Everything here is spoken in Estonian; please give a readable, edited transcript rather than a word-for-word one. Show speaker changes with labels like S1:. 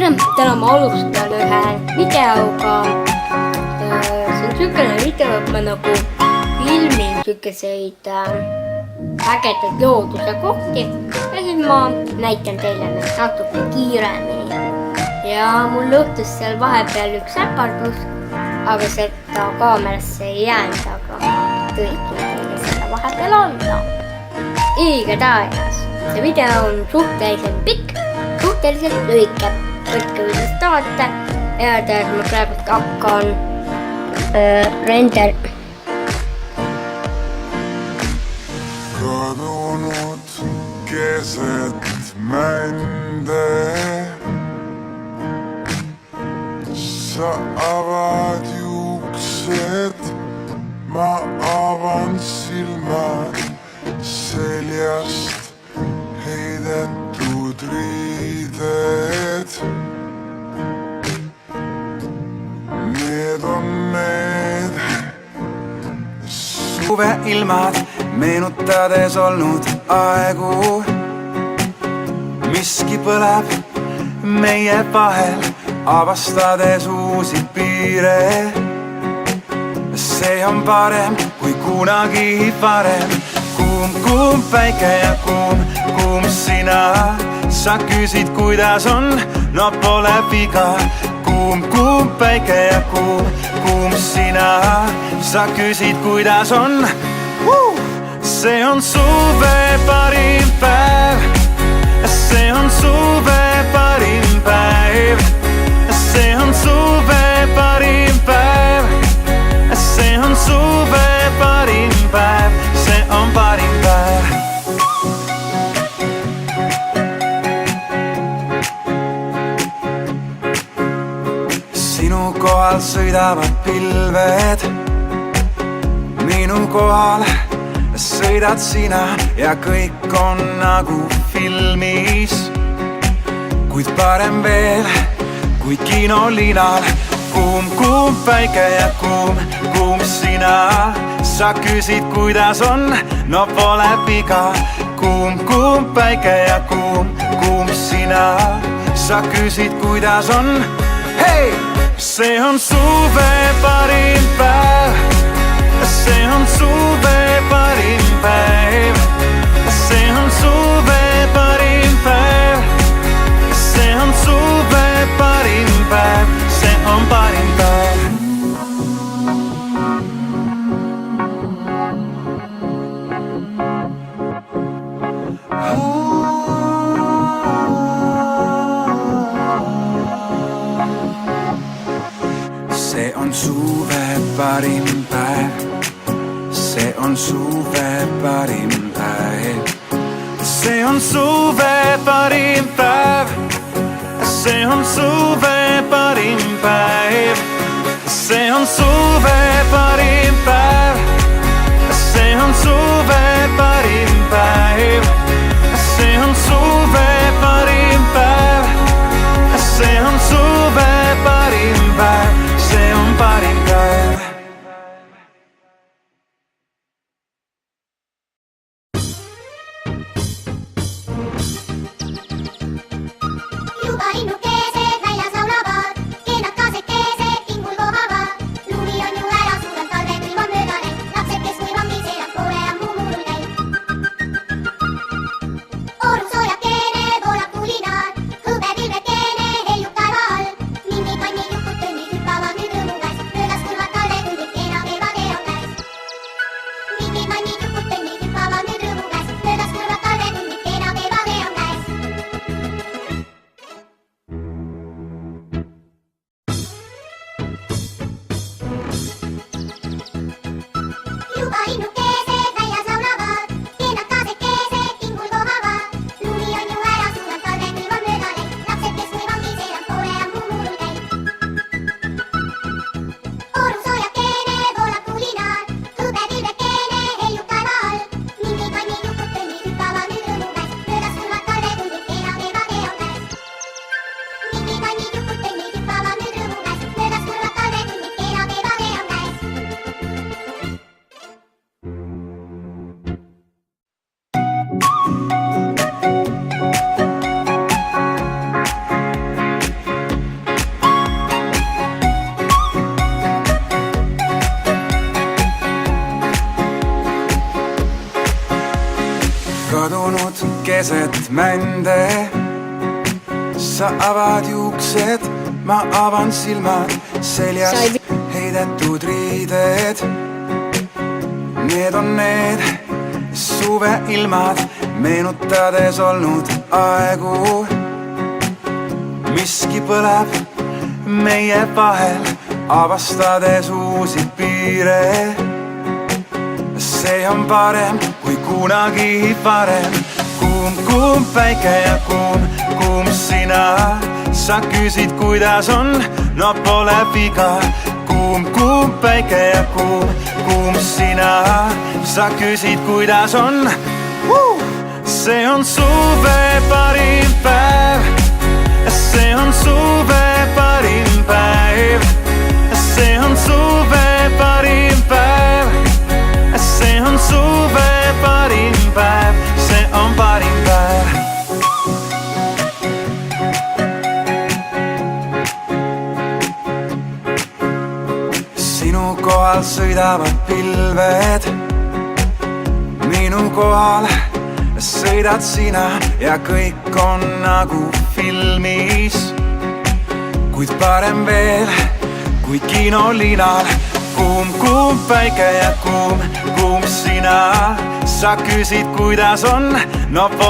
S1: tere, täna ma alustan ühe videoga. See on sükene video, et ma nagu filmin sükeseid ägedaid looduse kohti ja siis ma näitan teile neid natuke kiiremini. Ja mul õhtus seal vahepeal üks äpardus, aga seda kaamerasse ei jäänud, aga ma tõikin teile seda vahepeal anda. Igatahes, see video on suhteliselt pikk, suhteliselt lühike. Võtke kuidas tahate ja ma praegu hakkan render.
S2: Kadunud keset mände, sa avad juuksed, ma avan silmad, seljast heidetud riided. Need on need
S3: suveilmad, meenutades olnud aegu. Miski põleb meie vahel, avastades uusi piire. See on parem kui kunagi varem. Kuum päike ja kuum sina. Sa küsid, kuidas on, no pole viga. Kuum päike ja kuum sina. Sa küsid, kuidas on. See on suve parim päev. See on suve parim päev. See on suve parim päev. See on suve parim päev. See on parim päev. Sinu kohal sõidavad pilved, minu kohal sõidad sina ja kõik on nagu filmis. Kuid parem veel kui kinolinal. Kuum päike ja kuum sina. Sa küsid, kuidas on, no pole viga. Kuum päike ja kuum sina. Sa küsid, kuidas on. Hei! See on suve parim päev. See on suve parim päev. See on suve parim päev. See on suve parim päev. See on parim päev. See on suve parim päev. See on suve parim päev. See on suve parim päev. See on suve parim päev. See on suve parim päev. See on suve parim päev. See on suve parim päev. See on suve parim päev. See on parim päev.
S4: Lumi on ju ära, suurem talve, külm on möödane. Lapsed, kes kui vangis elab, poole ammu
S3: keset mände. Sa avad juuksed, ma avan silmad, seljas heidetud riided. Need on need suveilmad, meenutades olnud aegu. Miski põleb meie vahel, avastades uusi piire. See on parem kui kunagi varem. Kuum päike ja kuum sina. Sa küsid kuidas on, no pole viga. Kuum päike ja kuum sina. Sa küsid kuidas on. See on suve parim päev. See on suve parim päev. See on suve parim päev. See on suve parim päev. See on parim päev. Sinu kohal sõidavad pilved. Minu kohal sõidad sina ja kõik on nagu filmis. Kuid parem veel kui kinolinal. Kuum päike ja kuum sina. Sa küsid kuidas on, no pole